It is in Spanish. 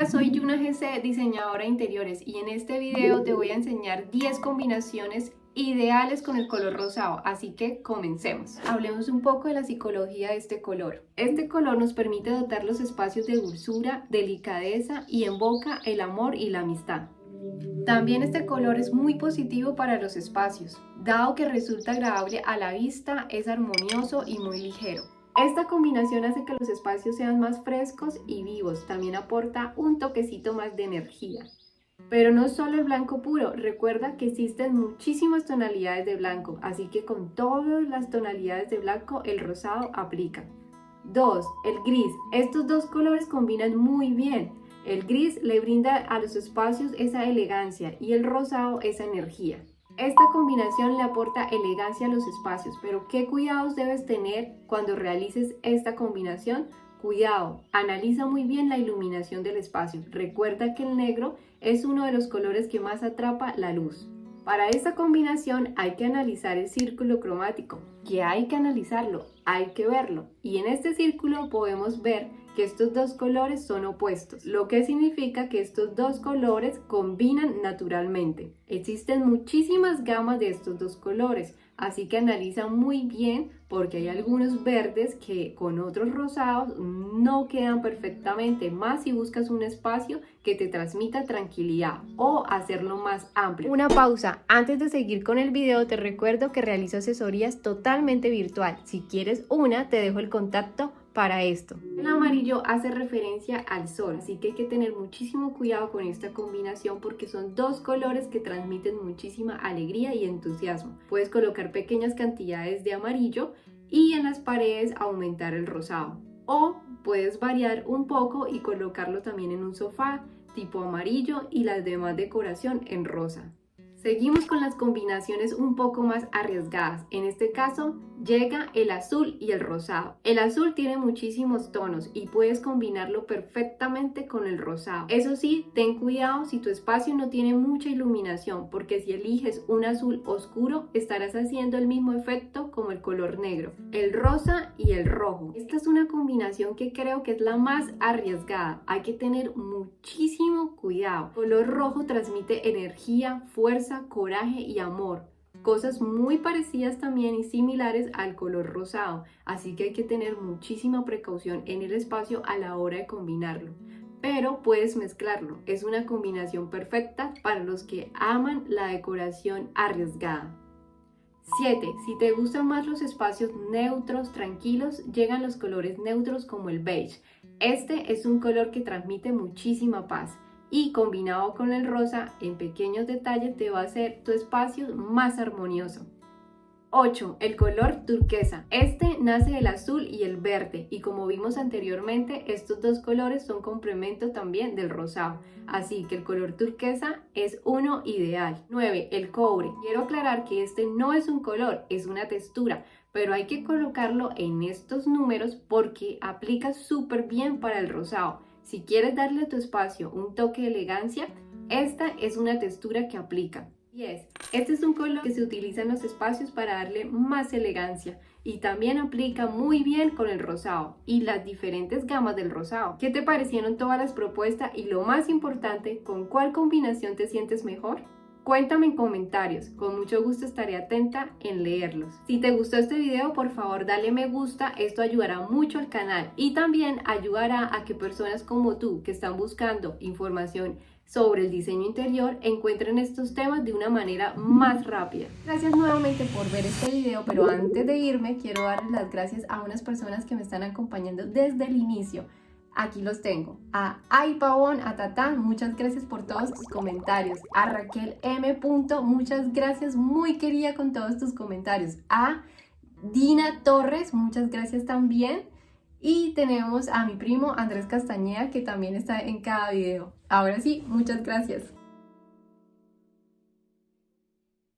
Soy Yuna GC, diseñadora de interiores, y en este video te voy a enseñar 10 combinaciones ideales con el color rosado, así que comencemos. Hablemos un poco de la psicología de este color. Este color nos permite dotar los espacios de dulzura, delicadeza y evoca el amor y la amistad. También este color es muy positivo para los espacios, dado que resulta agradable a la vista, es armonioso y muy ligero. Esta combinación hace que los espacios sean más frescos y vivos, también aporta un toquecito más de energía. Pero no solo el blanco puro, recuerda que existen muchísimas tonalidades de blanco, así que con todas las tonalidades de blanco el rosado aplica. 2. El gris. Estos dos colores combinan muy bien. El gris le brinda a los espacios esa elegancia y el rosado esa energía. Esta combinación le aporta elegancia a los espacios, pero ¿qué cuidados debes tener cuando realices esta combinación? Cuidado, analiza muy bien la iluminación del espacio. Recuerda que el negro es uno de los colores que más atrapa la luz. Para esta combinación hay que analizar el círculo cromático, que hay que analizarlo, hay que verlo. Y en este círculo podemos ver que estos dos colores son opuestos, lo que significa que estos dos colores combinan naturalmente. Existen muchísimas gamas de estos dos colores, así que analiza muy bien porque hay algunos verdes que con otros rosados no quedan perfectamente, más si buscas un espacio que te transmita tranquilidad o hacerlo más amplio. Una pausa, antes de seguir con el video te recuerdo que realizo asesorías totalmente virtual. Si quieres una, te dejo el contacto para esto. El amarillo hace referencia al sol, así que hay que tener muchísimo cuidado con esta combinación porque son dos colores que transmiten muchísima alegría y entusiasmo. Puedes colocar pequeñas cantidades de amarillo y en las paredes aumentar el rosado. O puedes variar un poco y colocarlo también en un sofá tipo amarillo y las demás decoración en rosa. Seguimos con las combinaciones un poco más arriesgadas. En este caso llega el azul y el rosado. El azul tiene muchísimos tonos y puedes combinarlo perfectamente con el rosado. Eso sí, ten cuidado si tu espacio no tiene mucha iluminación, porque si eliges un azul oscuro estarás haciendo el mismo efecto como el color negro, el rosa y el rojo. Esta es una combinación que creo que es la más arriesgada. Hay que tener muchísimo cuidado. El color rojo transmite energía, fuerza, coraje y amor, cosas muy parecidas también y similares al color rosado, así que hay que tener muchísima precaución en el espacio a la hora de combinarlo, pero puedes mezclarlo. Es una combinación perfecta para los que aman la decoración arriesgada. 7. Si te gustan más los espacios neutros, tranquilos, llegan los colores neutros como el beige. Este es un color que transmite muchísima paz y combinado con el rosa en pequeños detalles te va a hacer tu espacio más armonioso. 8. El color turquesa. Este nace del azul y el verde y como vimos anteriormente estos dos colores son complemento también del rosado, así que el color turquesa es uno ideal. 9. El cobre. Quiero aclarar que este no es un color, es una textura, pero hay que colocarlo en estos números porque aplica súper bien para el rosado. Si quieres darle a tu espacio un toque de elegancia, esta es una textura que aplica. 10. Este es un color que se utiliza en los espacios para darle más elegancia y también aplica muy bien con el rosado y las diferentes gamas del rosado. ¿Qué te parecieron todas las propuestas y lo más importante, con cuál combinación te sientes mejor? Cuéntame en comentarios, con mucho gusto estaré atenta en leerlos. Si te gustó este video, por favor dale me gusta, esto ayudará mucho al canal y también ayudará a que personas como tú que están buscando información sobre el diseño interior encuentren estos temas de una manera más rápida. Gracias nuevamente por ver este video, pero antes de irme quiero darles las gracias a unas personas que me están acompañando desde el inicio. Aquí los tengo. A Ay Pavón, a Tatán, muchas gracias por todos tus comentarios. A Raquel M. muchas gracias, muy querida con todos tus comentarios. A Dina Torres, muchas gracias también. Y tenemos a mi primo Andrés Castañeda, que también está en cada video. Ahora sí, muchas gracias.